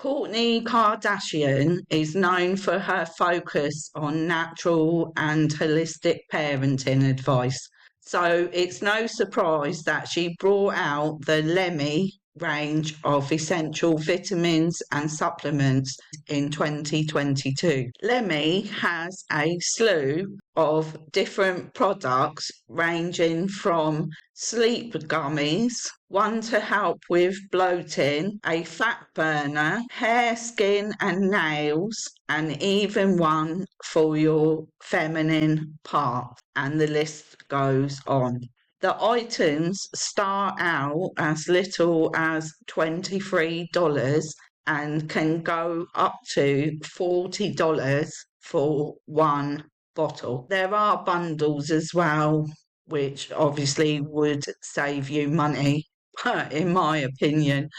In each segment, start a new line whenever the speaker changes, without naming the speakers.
Kourtney Kardashian is known for her focus on natural and holistic parenting advice. So it's no surprise that she brought out the Lemme range of essential vitamins and supplements in 2022. Lemme has a slew of different products ranging from sleep gummies, one to help with bloating, a fat burner, hair, skin and nails, and even one for your feminine part. And the list goes on. The items start out as little as $23 and can go up to $40 for one bottle. There are bundles as well, which obviously would save you money. But in my opinion,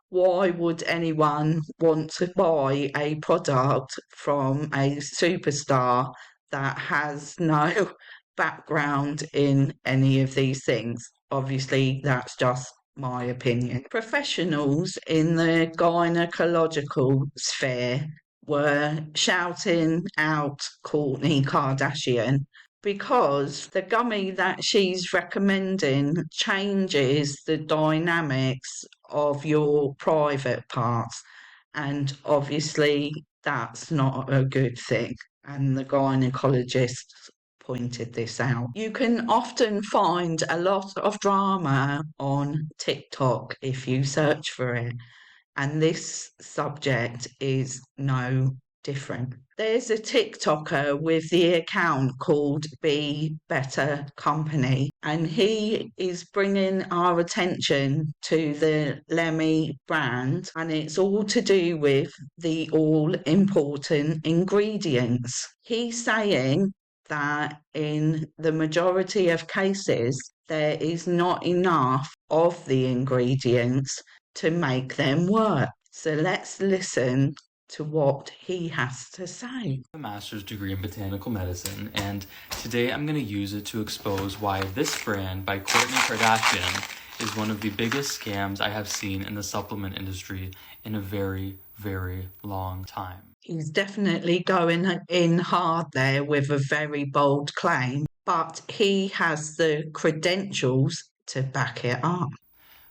why would anyone want to buy a product from a superstar that has no background in any of these things? Obviously, that's just my opinion. Professionals in the gynecological sphere were shouting out Kourtney Kardashian because the gummy that she's recommending changes the dynamics of your private parts. And obviously, that's not a good thing. And the gynecologist pointed this out. You can often find a lot of drama on TikTok if you search for it, and this subject is no different. There's a TikToker with the account called Be Better Company, and he is bringing our attention to the Lemme brand, and it's all to do with the all-important ingredients. He's saying that in the majority of cases, there is not enough of the ingredients to make them work. So let's listen to what he has to say.
I have a master's degree in botanical medicine, and today I'm going to use it to expose why this brand by Kourtney Kardashian is one of the biggest scams I have seen in the supplement industry in a very, very long time.
He's definitely going in hard there with a very bold claim, but he has the credentials to back it up.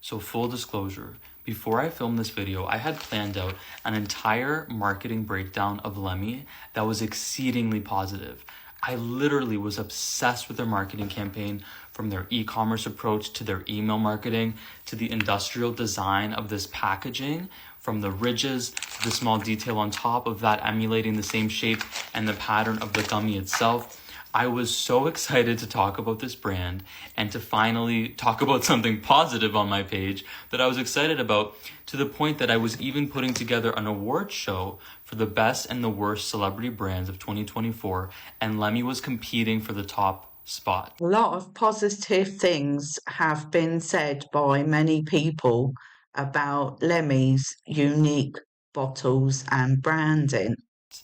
So full disclosure, before I filmed this video, I had planned out an entire marketing breakdown of Lemme that was exceedingly positive. I literally was obsessed with their marketing campaign, from their e-commerce approach to their email marketing to the industrial design of this packaging, from the ridges to the small detail on top of that emulating the same shape and the pattern of the gummy itself. I was so excited to talk about this brand and to finally talk about something positive on my page that I was excited about, to the point that I was even putting together an award show for the best and the worst celebrity brands of 2024, and Lemme was competing for the top spot.
A lot of positive things have been said by many people about Lemme's unique bottles and branding.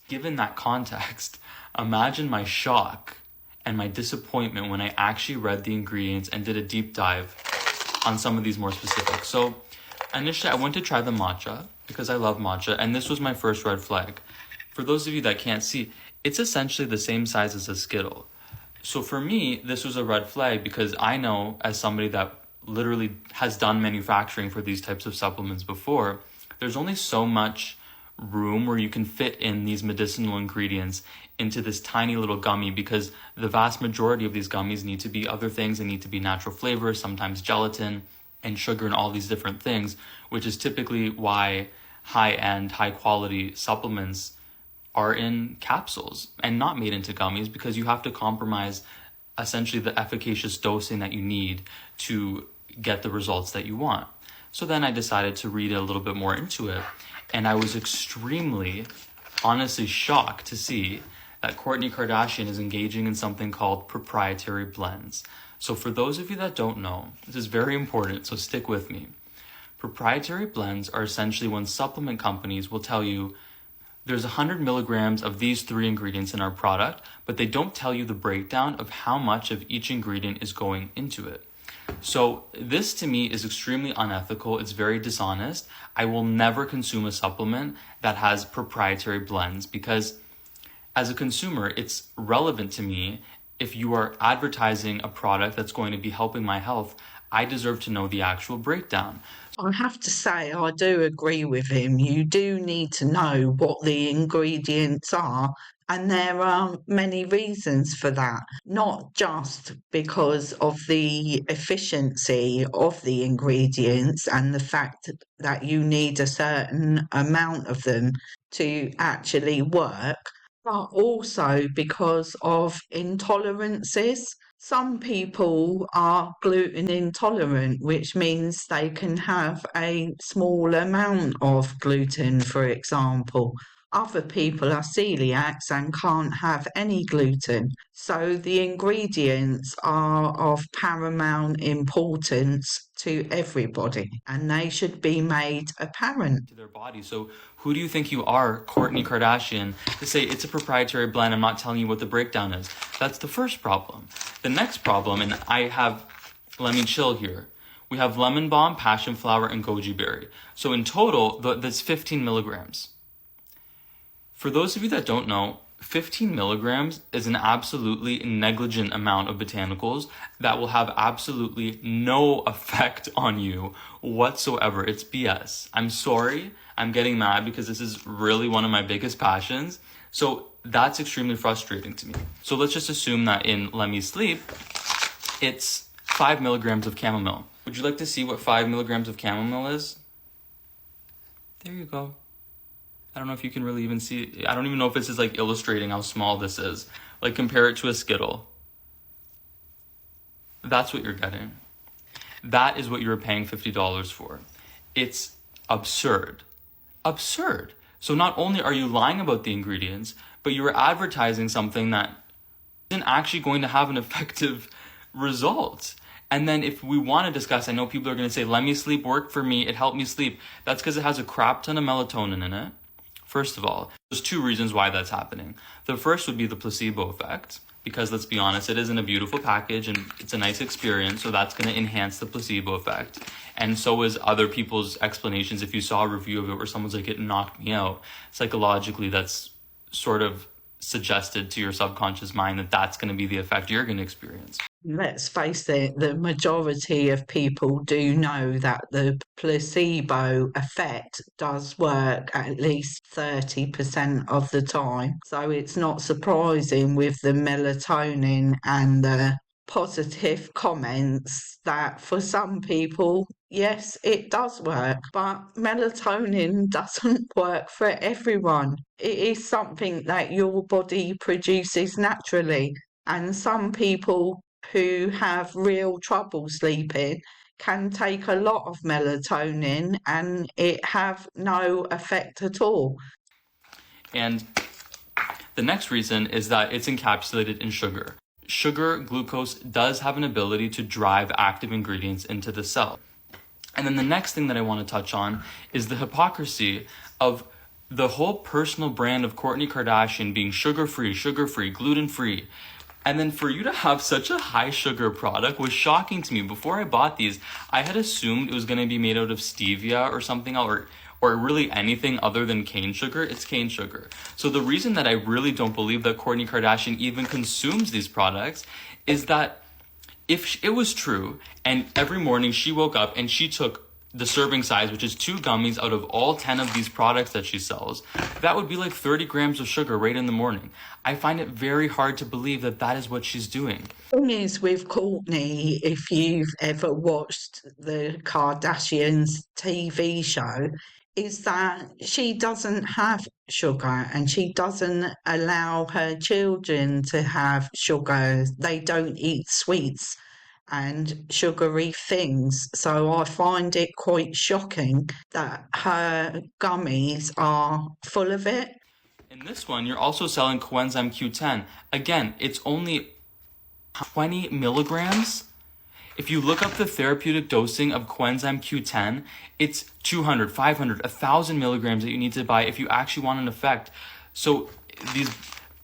Given that context, imagine my shock and my disappointment when I actually read the ingredients and did a deep dive on some of these more specific. So initially I went to try the matcha because I love matcha, and this was my first red flag. For those of you that can't see, it's essentially the same size as a Skittle. So for me, this was a red flag because I know, as somebody that literally has done manufacturing for these types of supplements before, there's only so much room where you can fit in these medicinal ingredients into this tiny little gummy, because the vast majority of these gummies need to be other things. They need to be natural flavors, sometimes gelatin and sugar and all these different things, which is typically why high-end, high-quality supplements are in capsules and not made into gummies, because you have to compromise essentially the efficacious dosing that you need to get the results that you want. So then I decided to read a little bit more into it, and I was extremely, honestly shocked to see that Kourtney Kardashian is engaging in something called proprietary blends. So for those of you that don't know, this is very important, so stick with me. Proprietary blends are essentially when supplement companies will tell you there's 100 milligrams of these 3 ingredients in our product, but they don't tell you the breakdown of how much of each ingredient is going into it. So this to me is extremely unethical. It's very dishonest. I will never consume a supplement that has proprietary blends because as a consumer, it's relevant to me. If you are advertising a product that's going to be helping my health, I deserve to know the actual breakdown.
I have to say, I do agree with him. You do need to know what the ingredients are, and there are many reasons for that. Not just because of the efficiency of the ingredients and the fact that you need a certain amount of them to actually work, but also because of intolerances. Some people are gluten intolerant, which means they can have a small amount of gluten, for example. Other people are celiacs and can't have any gluten. So the ingredients are of paramount importance to everybody and they should be made apparent.
To their body. So who do you think you are, Kourtney Kardashian, to say it's a proprietary blend? I'm not telling you what the breakdown is. That's the first problem. The next problem, and I have Lemon Chill here. We have lemon balm, passion flower, and goji berry. So in total, that's 15 milligrams. For those of you that don't know, 15 milligrams is an absolutely negligent amount of botanicals that will have absolutely no effect on you whatsoever. It's BS. I'm sorry. I'm getting mad because this is really one of my biggest passions. So that's extremely frustrating to me. So let's just assume that in Lemme Sleep, it's 5 milligrams of chamomile. Would you like to see what 5 milligrams of chamomile is? There you go. I don't know if you can really even see. I don't even know if this is like illustrating how small this is. Like compare it to a Skittle. That's what you're getting. That is what you're paying $50 for. It's absurd. Absurd. So not only are you lying about the ingredients, but you are advertising something that isn't actually going to have an effective result. And then if we want to discuss, I know people are going to say, Let Me Sleep worked for me. It helped me sleep. That's because it has a crap ton of melatonin in it. First of all, there's two reasons why that's happening. The first would be the placebo effect, because let's be honest, it isn't a beautiful package and it's a nice experience, so that's going to enhance the placebo effect. And so is other people's explanations. If you saw a review of it where someone's like, it knocked me out, psychologically that's sort of suggested to your subconscious mind that that's going to be the effect you're going to experience.
Let's face it, the majority of people do know that the placebo effect does work at least 30% of the time. So it's not surprising with the melatonin and the positive comments that for some people, yes, it does work, but melatonin doesn't work for everyone. It is something that your body produces naturally, and some people who have real trouble sleeping can take a lot of melatonin and it have no effect at all.
And the next reason is that it's encapsulated in sugar. Sugar, glucose, does have an ability to drive active ingredients into the cell. And then the next thing that I want to touch on is the hypocrisy of the whole personal brand of Kourtney Kardashian being sugar-free, gluten-free. And then for you to have such a high sugar product was shocking to me. Before I bought these, I had assumed it was going to be made out of stevia or something, or really anything other than cane sugar. It's cane sugar. So the reason that I really don't believe that Kourtney Kardashian even consumes these products is that if it was true and every morning she woke up and she took the serving size, which is 2 gummies out of all 10 of these products that she sells, that would be like 30 grams of sugar right in the morning. I find it very hard to believe that that is what she's doing.
The thing is with Kourtney, if you've ever watched the Kardashians TV show, is that she doesn't have sugar and she doesn't allow her children to have sugar. They don't eat sweets and sugary things. So I find it quite shocking that her gummies are full of it.
In this one, you're also selling coenzyme Q10. Again, it's only 20 milligrams. If you look up the therapeutic dosing of coenzyme Q10, it's 200, 500, 1,000 milligrams that you need to buy if you actually want an effect. So these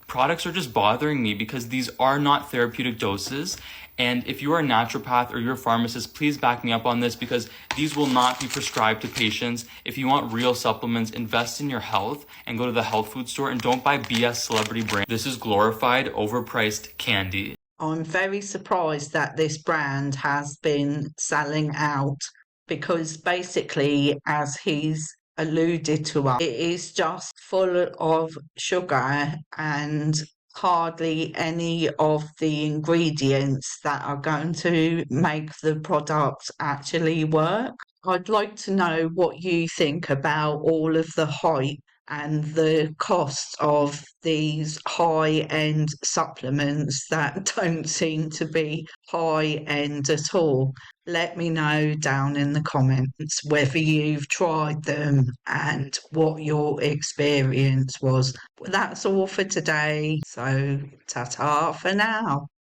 products are just bothering me because these are not therapeutic doses. And if you are a naturopath or you're a pharmacist, please back me up on this, because these will not be prescribed to patients. If you want real supplements, invest in your health and go to the health food store, and don't buy BS celebrity brand. This is glorified, overpriced candy.
I'm very surprised that this brand has been selling out, because basically, as he's alluded to us, it is just full of sugar and hardly any of the ingredients that are going to make the product actually work. I'd like to know what you think about all of the hype and the cost of these high-end supplements that don't seem to be high-end at all. Let me know down in the comments whether you've tried them and what your experience was. That's all for today, so ta-ta for now.